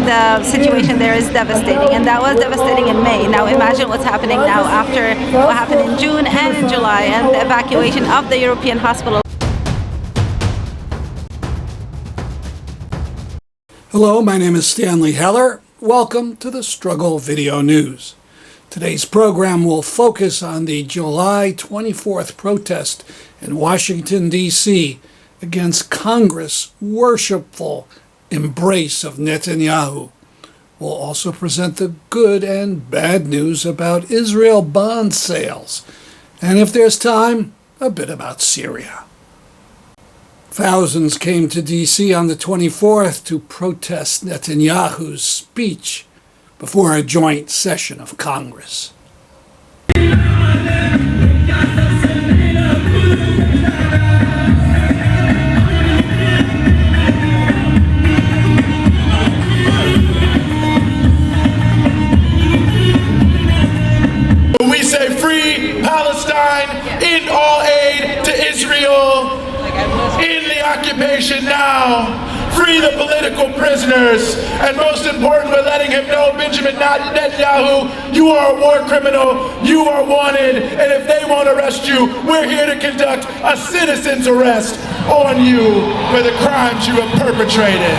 the situation there is devastating, and that was devastating in May. Now imagine what's happening now after what happened in June and in July, and the evacuation of the European hospital. Hello, my name is Stanley Heller. Welcome to the Struggle Video News. Today's program will focus on the July 24th protest in Washington, D.C. against Congress' worshipful embrace of Netanyahu. We'll also present the good and bad news about Israel bond sales, and if there's time, a bit about Syria. Thousands came to D.C. on the 24th to protest Netanyahu's speech before a joint session of Congress. We say free Palestine, end all aid to Israel, end the occupation now, free the political prisoners, and most important, we're letting him know, Benjamin Netanyahu, you are a war criminal, you are wanted, and if they won't arrest you, we're here to conduct a citizen's arrest on you for the crimes you have perpetrated.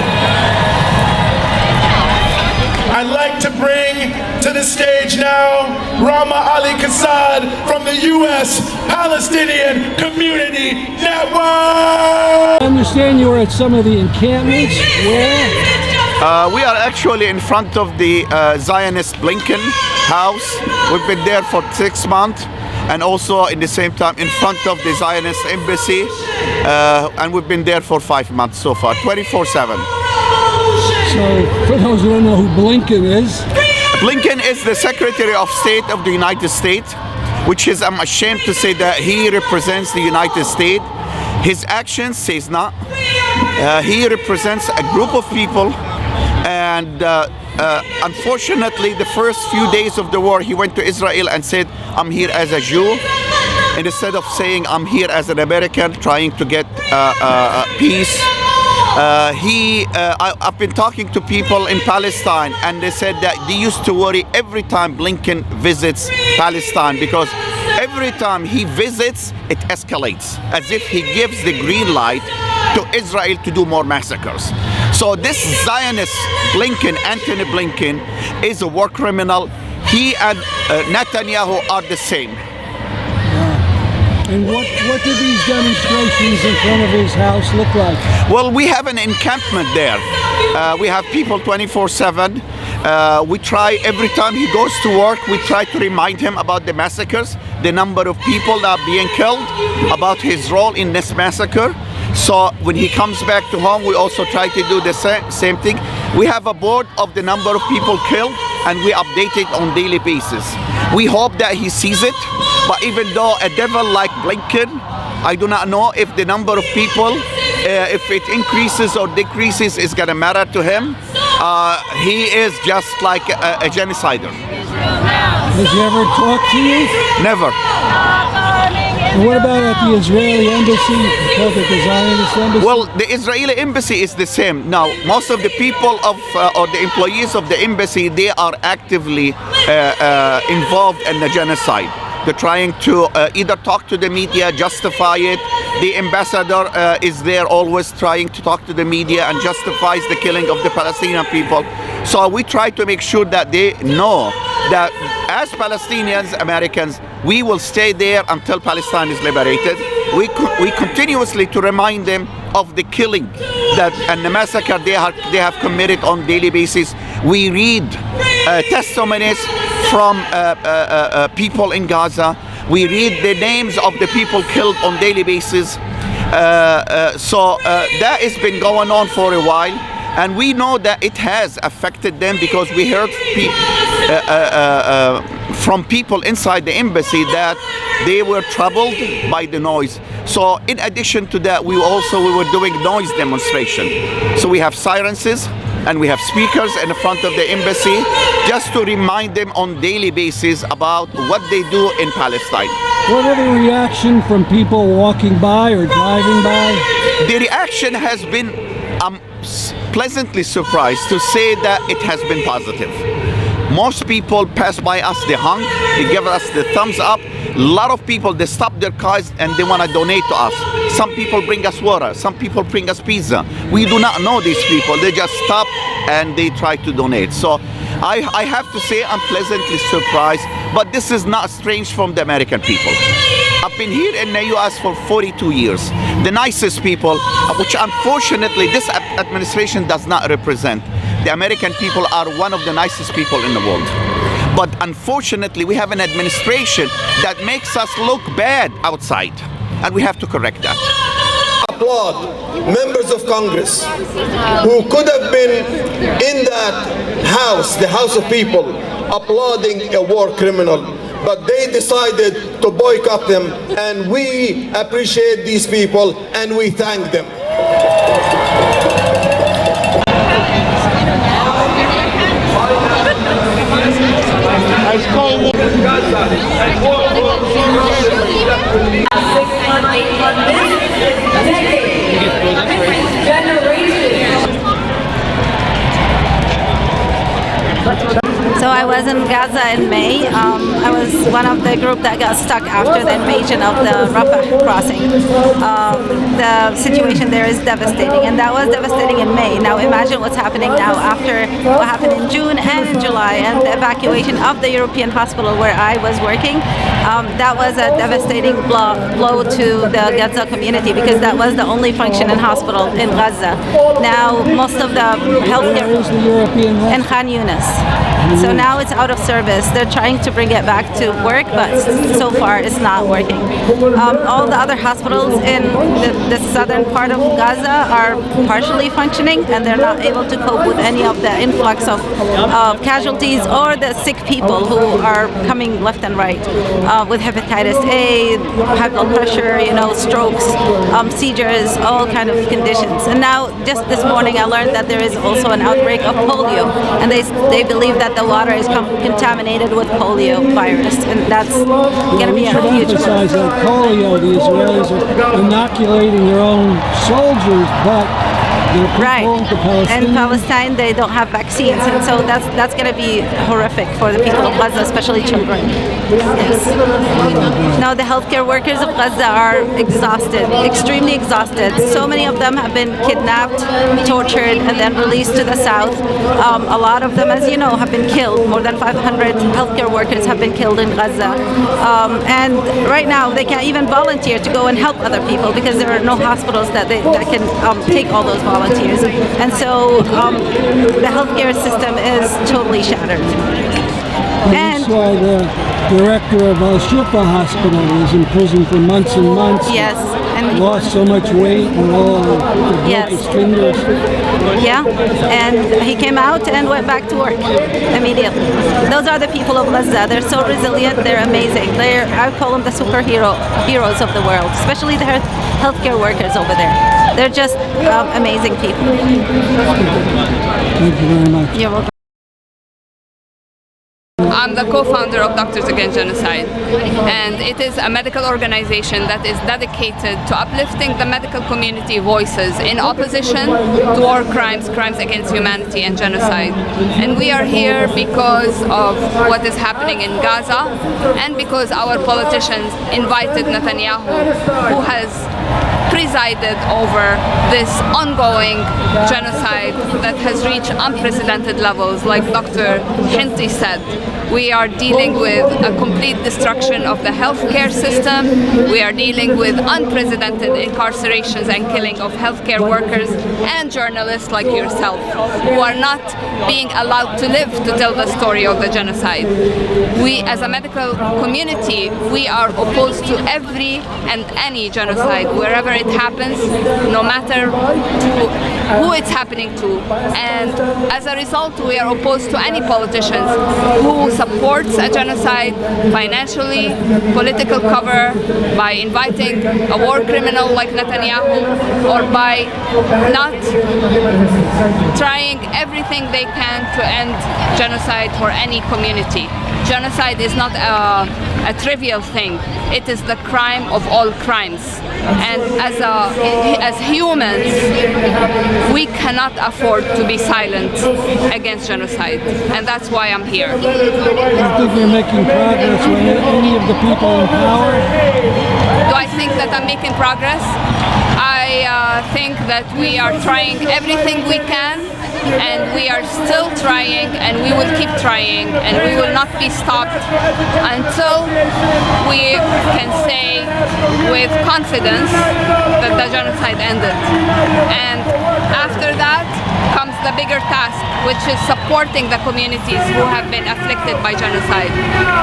I'd like to bring to the stage now Rama Ali Kassad from the U.S. Palestinian Community Network. I understand you were at some of the encampments. Where? We are actually in front of the Zionist Blinken house. We've been there for 6 months, and also in the same time in front of the Zionist embassy, and we've been there for 5 months so far, 24/7. So, for those who don't know who Blinken is. Blinken is the Secretary of State of the United States, which is, I'm ashamed to say that he represents the United States. His actions says not. He represents a group of people, and unfortunately, the first few days of the war, he went to Israel and said, I'm here as a Jew, and instead of saying, I'm here as an American trying to get peace. I've been talking to people in Palestine, and they said that they used to worry every time Blinken visits Palestine, because every time he visits, it escalates, as if he gives the green light to Israel to do more massacres. So this Zionist Blinken, Anthony Blinken, is a war criminal. He and Netanyahu are the same. And what do these demonstrations in front of his house look like? Well, we have an encampment there. We have people 24/7. We try, every time he goes to work, we try to remind him about the massacres, the number of people that are being killed, about his role in this massacre. So when he comes back to home, we also try to do the same thing. We have a board of the number of people killed, and we update it on daily basis. We hope that he sees it, but even though a devil like Blinken, I do not know if the number of people, if it increases or decreases, is gonna matter to him. He is just like a genocider. Has he ever talked to you? Never. And what about at the Israeli embassy? The Zionist embassy? Well, the Israeli embassy is the same. Now, most of the people of or the employees of the embassy, they are actively involved in the genocide. They're trying to either talk to the media, justify it. The ambassador is there always trying to talk to the media and justifies the killing of the Palestinian people. So we try to make sure that they know that as Palestinians, Americans, we will stay there until Palestine is liberated. We continuously to remind them of the killing that and the massacre they have committed on daily basis. We read testimonies from people in Gaza. We read the names of the people killed on daily basis. So that has been going on for a while, and we know that it has affected them, because we heard from people inside the embassy that they were troubled by the noise. So in addition to that, we were doing noise demonstration. So we have silences and we have speakers in the front of the embassy, just to remind them on daily basis about what they do in Palestine. What are the reaction from people walking by or driving by? The reaction has been pleasantly surprised to say that it has been positive. Most people pass by us, they honk, they give us the thumbs up. A lot of people, they stop their cars and they want to donate to us. Some people bring us water, some people bring us pizza. We do not know these people, they just stop and they try to donate. So I have to say I'm pleasantly surprised, but this is not strange from the American people. I've been here in the US for 42 years. The nicest people, which unfortunately this administration does not represent. The American people are one of the nicest people in the world. But unfortunately, we have an administration that makes us look bad outside, and we have to correct that. Applaud members of Congress who could have been in that house, the House of People, applauding a war criminal, but they decided to boycott them, and we appreciate these people and we thank them. So I was in Gaza in May. I was one of the group that got stuck after the invasion of the Rafah crossing. The situation there is devastating, and that was devastating in May. Now imagine what's happening now after what happened in June and in July, and the evacuation of the European hospital where I was working. That was a devastating blow to the Gaza community, because that was the only functioning hospital in Gaza. Now most of the healthcare in Khan Yunis. So now it's out of service. They're trying to bring it back to work, but so far it's not working. All the other hospitals in the southern part of Gaza are partially functioning, and they're not able to cope with any of the influx of casualties or the sick people who are coming left and right with hepatitis A, high blood pressure, strokes, seizures, all kind of conditions. And now just this morning I learned that there is also an outbreak of polio, and they believe that the water is contaminated with polio virus, and that's going to be a huge emphasize that polio, the Israelis are inoculating their own soldiers, but right. In Palestine, they don't have vaccines, and so that's going to be horrific for the people of Gaza, especially children. Yes. Now the healthcare workers of Gaza are exhausted, extremely exhausted. So many of them have been kidnapped, tortured, and then released to the south. A lot of them, as you know, have been killed. More than 500 healthcare workers have been killed in Gaza, and right now they can't even volunteer to go and help other people because there are no hospitals that can take all those volunteers, and so the healthcare system is totally shattered. And that's why the director of Al-Shifa Hospital was in prison for months and months. Yes, and lost so much weight and all broke his fingers. Yeah, and he came out and went back to work immediately. Those are the people of Gaza. They're so resilient. They're amazing. I call them the heroes of the world, especially the healthcare workers over there. They're just amazing people. Thank you very much. You're welcome. I'm the co-founder of Doctors Against Genocide, and it is a medical organization that is dedicated to uplifting the medical community voices in opposition to war crimes, crimes against humanity, and genocide. And we are here because of what is happening in Gaza, and because our politicians invited Netanyahu, who has presided over this ongoing genocide that has reached unprecedented levels. Like Dr. Hinti said, we are dealing with a complete destruction of the healthcare system. We are dealing with unprecedented incarcerations and killing of healthcare workers and journalists like yourself, who are not being allowed to live to tell the story of the genocide. We, as a medical community, we are opposed to every and any genocide, wherever it happens, no matter who it's happening to. And as a result, we are opposed to any politicians who supports a genocide financially, political cover, by inviting a war criminal like Netanyahu, or by not trying everything they can to end genocide for any community. Genocide is not a trivial thing. It is the crime of all crimes. And as humans, we cannot afford to be silent against genocide, and that's why I'm here. Do you think you're making progress with any of the people in power? Do I think that I'm making progress? I think that we are trying everything we can, and we are still trying, and we will keep trying, and we will not be stopped until we can say with confidence that the genocide ended. And after that comes the bigger task, which is supporting the communities who have been afflicted by genocide.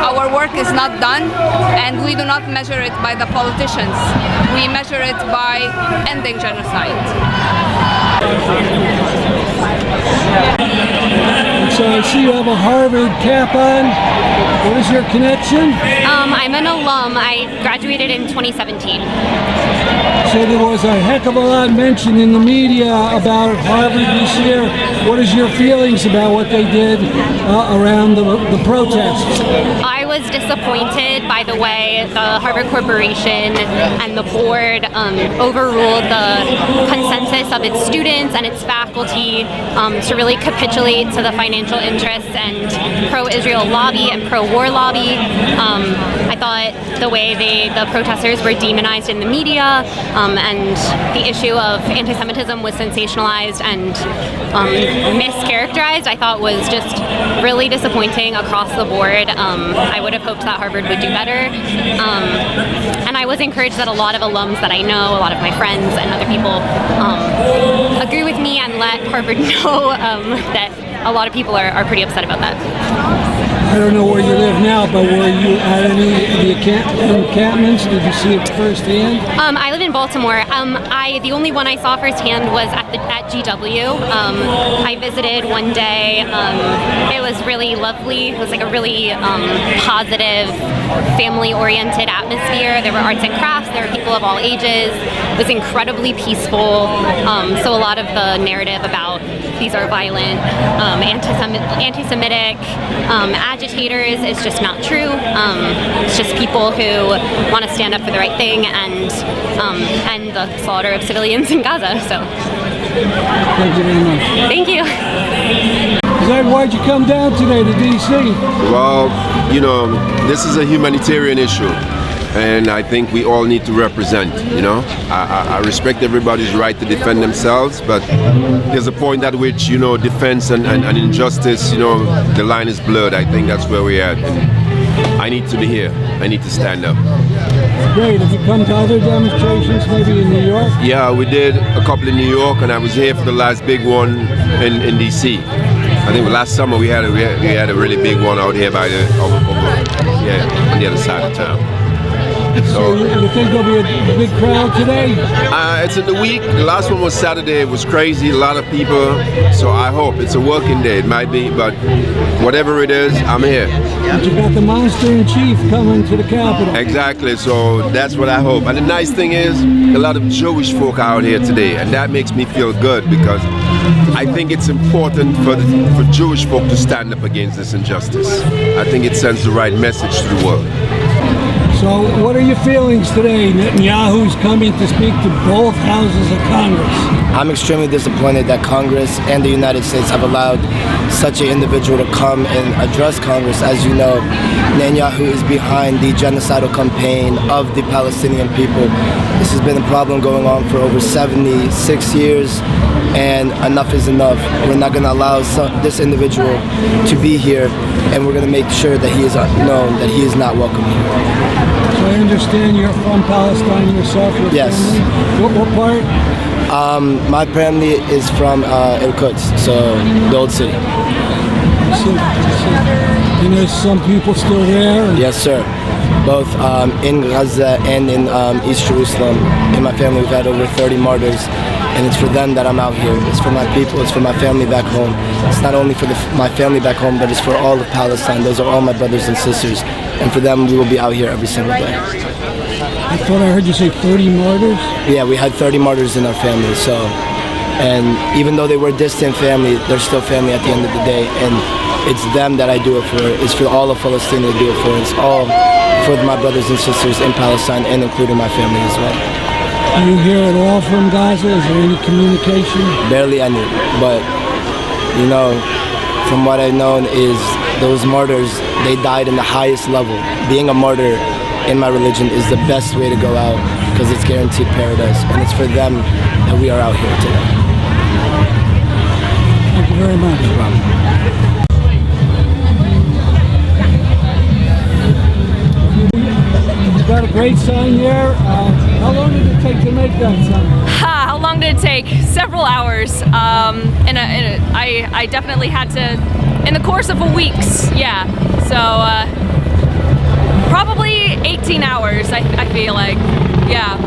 Our work is not done, and we do not measure it by the politicians. We measure it by ending genocide. So I see you have a Harvard cap on. What is your connection? I'm an alum. I graduated in 2017. So there was a heck of a lot mentioned in the media about Harvard this year. What is your feelings about what they did around the protests? I was disappointed by the way the Harvard Corporation and the board overruled the consensus of its students and its faculty to really capitulate to the financial interests and pro-Israel lobby and pro-war lobby. I thought the way the protesters were demonized in the media and the issue of anti-Semitism was sensationalized and mischaracterized, I thought was just really disappointing across the board. I would have hoped that Harvard would do better. And I was encouraged that a lot of alums that I know, a lot of my friends and other people agree with me and let Harvard know that a lot of people are pretty upset about that. I don't know where you live now, but were you at any of the encampments? Did you see it firsthand? I live in Baltimore. The only one I saw firsthand was at GW. I visited one day. It was really lovely. It was like a really positive, family-oriented atmosphere. There were arts and crafts. There were people of all ages. It was incredibly peaceful. So a lot of the narrative about these are violent, anti-Semitic agitators is just not true. It's just people who want to stand up for the right thing and the slaughter of civilians in Gaza. So, thank you very much. Thank you. Zed, why'd you come down today to D.C.? Well, you know, this is a humanitarian issue. And I think we all need to represent, you know. I respect everybody's right to defend themselves, but there's a point at which, you know, defense and injustice, you know, the line is blurred. I think that's where we're at. And I need to be here. I need to stand up. Great. Have you come to other demonstrations, maybe in New York? Yeah, we did a couple in New York, and I was here for the last big one in D.C. I think last summer we had a really big one out here by on the other side of town. So you think there'll be a big crowd today? It's in the week. The last one was Saturday. It was crazy. A lot of people. So I hope it's a working day. It might be, but whatever it is, I'm here. But you got the monster in chief coming to the Capitol. Exactly. So that's what I hope. And the nice thing is, a lot of Jewish folk are out here today, and that makes me feel good because I think it's important for Jewish folk to stand up against this injustice. I think it sends the right message to the world. So what are your feelings today? Netanyahu's coming to speak to both houses of Congress. I'm extremely disappointed that Congress and the United States have allowed such an individual to come and address Congress. As you know, Netanyahu is behind the genocidal campaign of the Palestinian people. This has been a problem going on for over 76 years, and enough is enough. We're not going to allow this individual to be here, and we're going to make sure that he is known that he is not welcome here. So I understand you're from Palestine yourself. Yes. What part? My family is from Irkutsk, so the old city. And there's some people still there? Yes, sir. Both in Gaza and in East Jerusalem. In my family, we've had over 30 martyrs. And it's for them that I'm out here. It's for my people. It's for my family back home. It's not only for my family back home, but it's for all of Palestine. Those are all my brothers and sisters. And for them, we will be out here every single day. I thought I heard you say 30 martyrs? Yeah, we had 30 martyrs in our family. So, and even though they were distant family, they're still family at the end of the day. And it's them that I do it for. It's for all of Palestine to do it for. It's all for my brothers and sisters in Palestine and including my family as well. Do you hear it all from Gaza? Is there any communication? Barely any, but you know, from what I've known is those martyrs, they died in the highest level. Being a martyr in my religion is the best way to go out because it's guaranteed paradise, and it's for them that we are out here today. Thank you very much. No problem. You've got a great sign here. How long did it take to make that sign? How long did it take? Several hours. I definitely had to, in the course of a week's, yeah. So probably 18 hours, I feel like, yeah.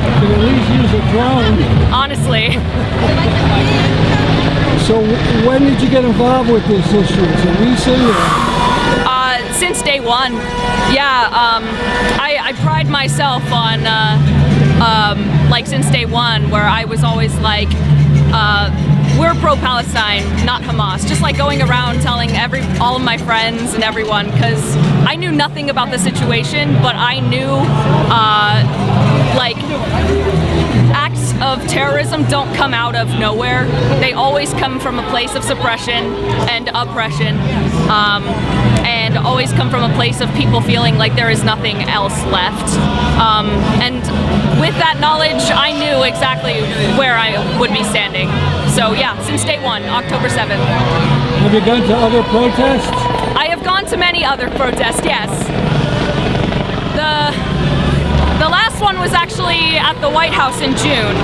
You could at least use a drone. Honestly. So when did you get involved with this issue? Is it recent? Since day one. Yeah, I pride myself on, like since day one, where I was always like, we're pro-Palestine, not Hamas. Just like going around telling all of my friends and everyone, because I knew nothing about the situation, but I knew, like, acts of terrorism don't come out of nowhere. They always come from a place of suppression and oppression, and always come from a place of people feeling like there is nothing else left. And with that knowledge, I knew exactly where I would be standing. So yeah, since day one, October 7th. Have you gone to other protests? I have gone to many other protests, yes. The last one was actually at the White House in June,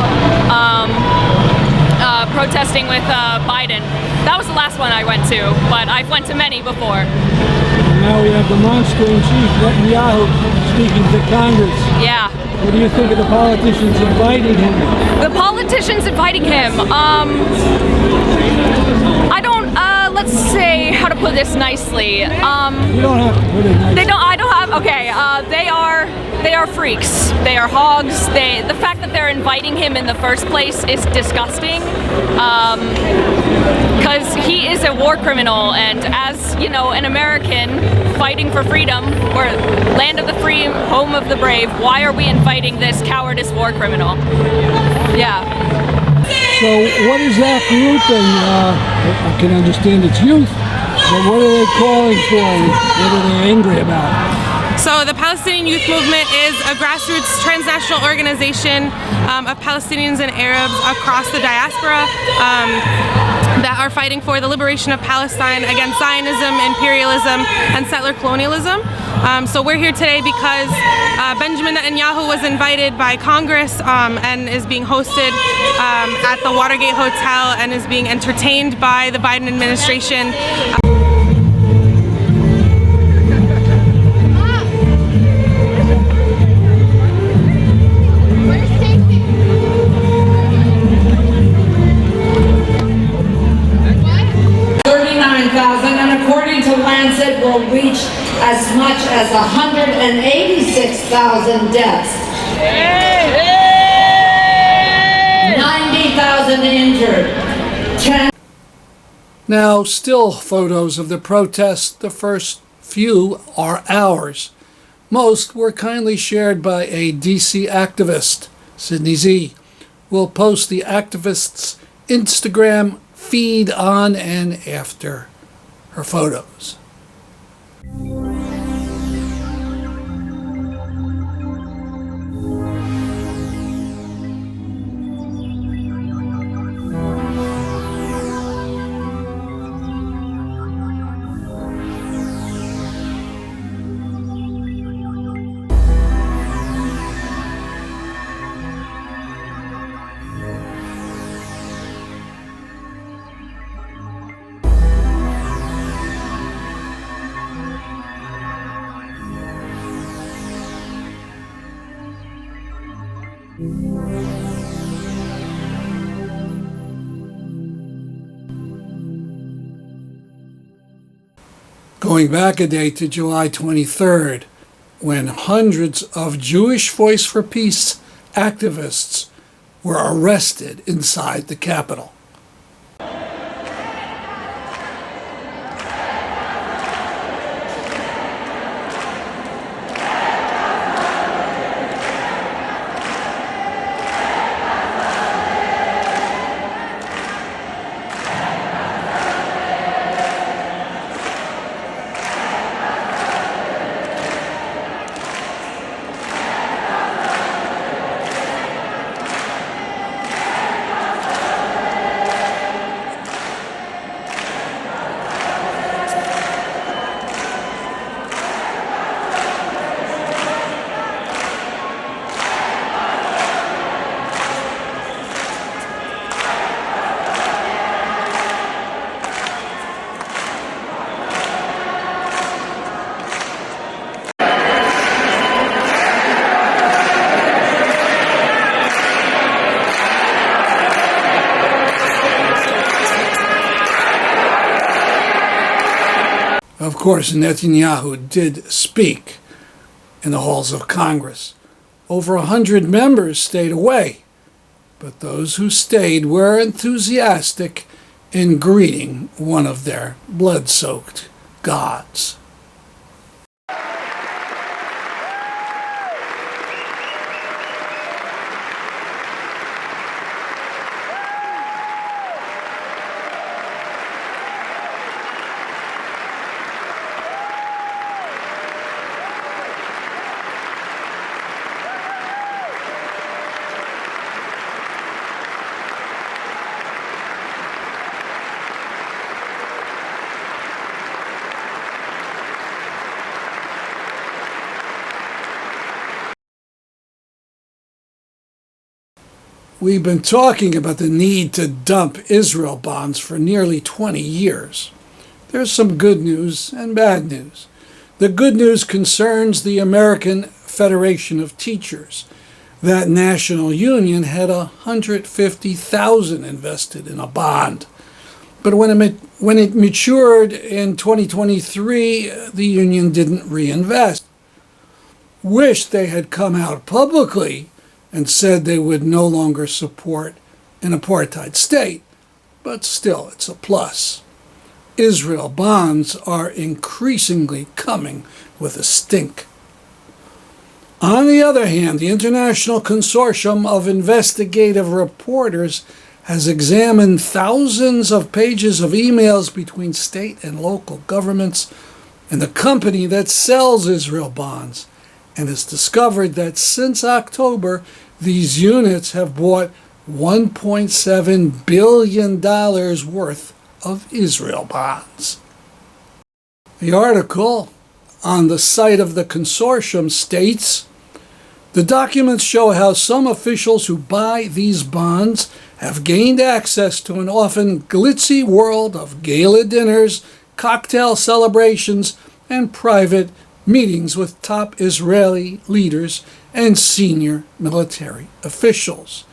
protesting with Biden. That was the last one I went to, but I've went to many before. Now we have the monster-in-chief, Netanyahu, speaking to Congress. Yeah. What do you think of the politicians inviting him? The politicians inviting him, I don't, let's say, how to put this nicely. You don't have to put it nicely. They are freaks. They are hogs. The fact that they're inviting him in the first place is disgusting. Because he is a war criminal, and as, you know, an American fighting for freedom, or land of the free, home of the brave, why are we inviting this cowardice war criminal? Yeah. So what is that group, and I can understand it's youth, but what are they calling for? What are they angry about? So the Palestinian Youth Movement is a grassroots transnational organization of Palestinians and Arabs across the diaspora that are fighting for the liberation of Palestine against Zionism, imperialism, and settler colonialism. So we're here today because Benjamin Netanyahu was invited by Congress and is being hosted at the Watergate Hotel and is being entertained by the Biden administration. Will reach as much as 186,000 deaths, 90,000 injured. Now, still photos of the protests. The first few are ours. Most were kindly shared by a DC activist, Sydney Z. We'll post the activist's Instagram feed on and after her photos. Going back a day to July 23rd, when hundreds of Jewish Voice for Peace activists were arrested inside the Capitol. course, Netanyahu did speak in the halls of Congress. Over 100 members stayed away, but those who stayed were enthusiastic in greeting one of their blood-soaked gods. We've been talking about the need to dump Israel bonds for nearly 20 years. There's some good news and bad news. The good news concerns the American Federation of Teachers. That national union had $150,000 invested in a bond. But when it matured in 2023, the union didn't reinvest. Wish they had come out publicly and said they would no longer support an apartheid state, but still it's a plus. Israel bonds are increasingly coming with a stink. On the other hand, the International Consortium of Investigative Reporters has examined thousands of pages of emails between state and local governments and the company that sells Israel bonds, and has discovered that since October, these units have bought $1.7 billion worth of Israel bonds. The article on the site of the consortium states, the documents show how some officials who buy these bonds have gained access to an often glitzy world of gala dinners, cocktail celebrations, and private meetings with top Israeli leaders and senior military officials,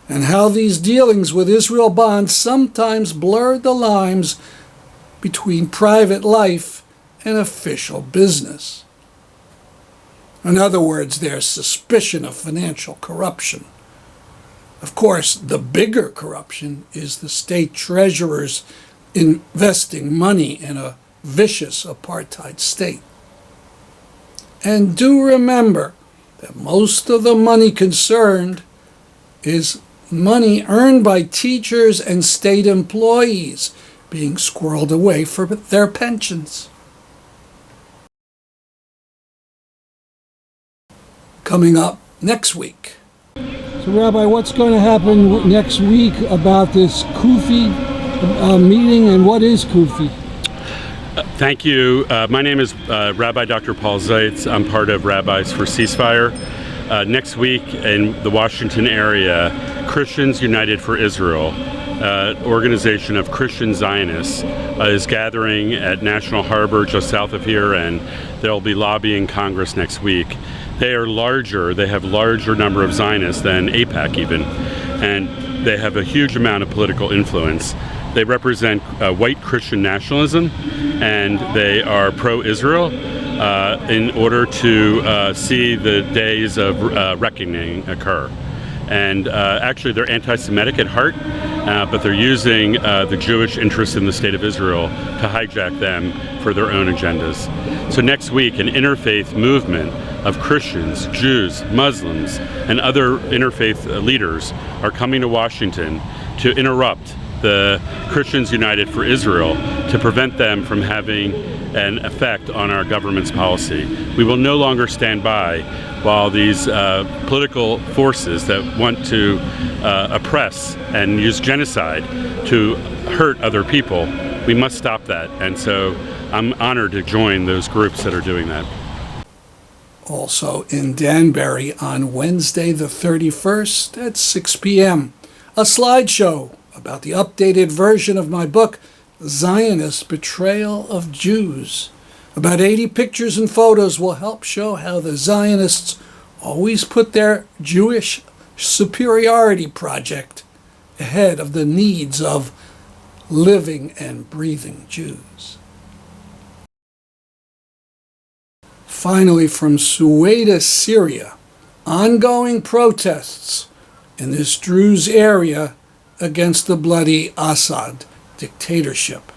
and how these dealings with Israel bonds sometimes blur the lines between private life and official business. In other words, there's suspicion of financial corruption. Of course, the bigger corruption is the state treasurers investing money in a vicious apartheid state. And do remember that most of the money concerned is money earned by teachers and state employees being squirreled away for their pensions. Coming up next week. So, Rabbi, what's going to happen next week about this Kufi meeting, and what is Kufi? Thank you. My name is Rabbi Dr. Paul Zeitz. I'm part of Rabbis for Ceasefire. Next week in the Washington area, Christians United for Israel, organization of Christian Zionists, is gathering at National Harbor just south of here, and they'll be lobbying Congress next week. They are larger, they have larger number of Zionists than AIPAC even, and they have a huge amount of political influence. They represent white Christian nationalism, and they are pro-Israel in order to see the days of reckoning occur. And actually they're anti-Semitic at heart, but they're using the Jewish interests in the state of Israel to hijack them for their own agendas. So next week, an interfaith movement of Christians, Jews, Muslims, and other interfaith leaders are coming to Washington to interrupt the Christians United for Israel to prevent them from having an effect on our government's policy. We will no longer stand by while these political forces that want to oppress and use genocide to hurt other people. We must stop that, and so I'm honored to join those groups that are doing that. Also in Danbury on Wednesday the 31st at 6 p.m., a slideshow about the updated version of my book, Zionist Betrayal of Jews. About 80 pictures and photos will help show how the Zionists always put their Jewish superiority project ahead of the needs of living and breathing Jews. finally, from Suwayda, Syria, ongoing protests in this Druze area against the bloody Assad dictatorship.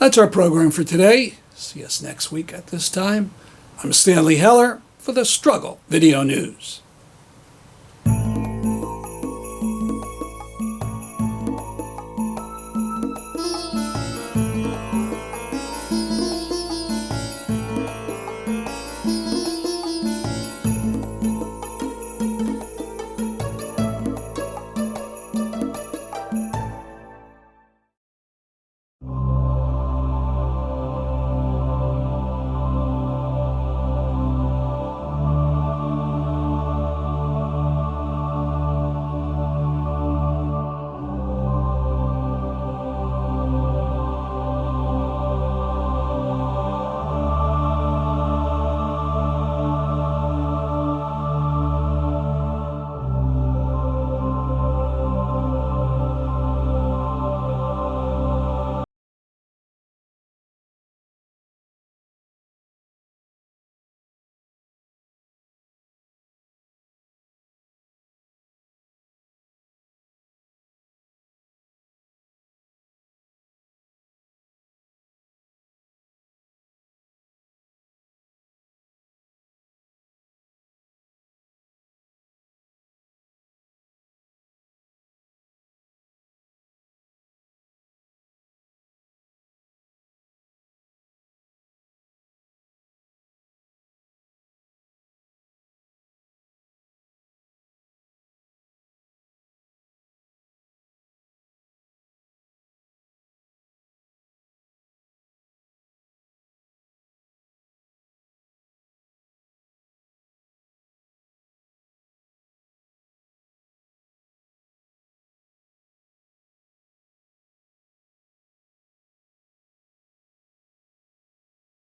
That's our program for today. See us next week at this time. I'm Stanley Heller for the Struggle Video News.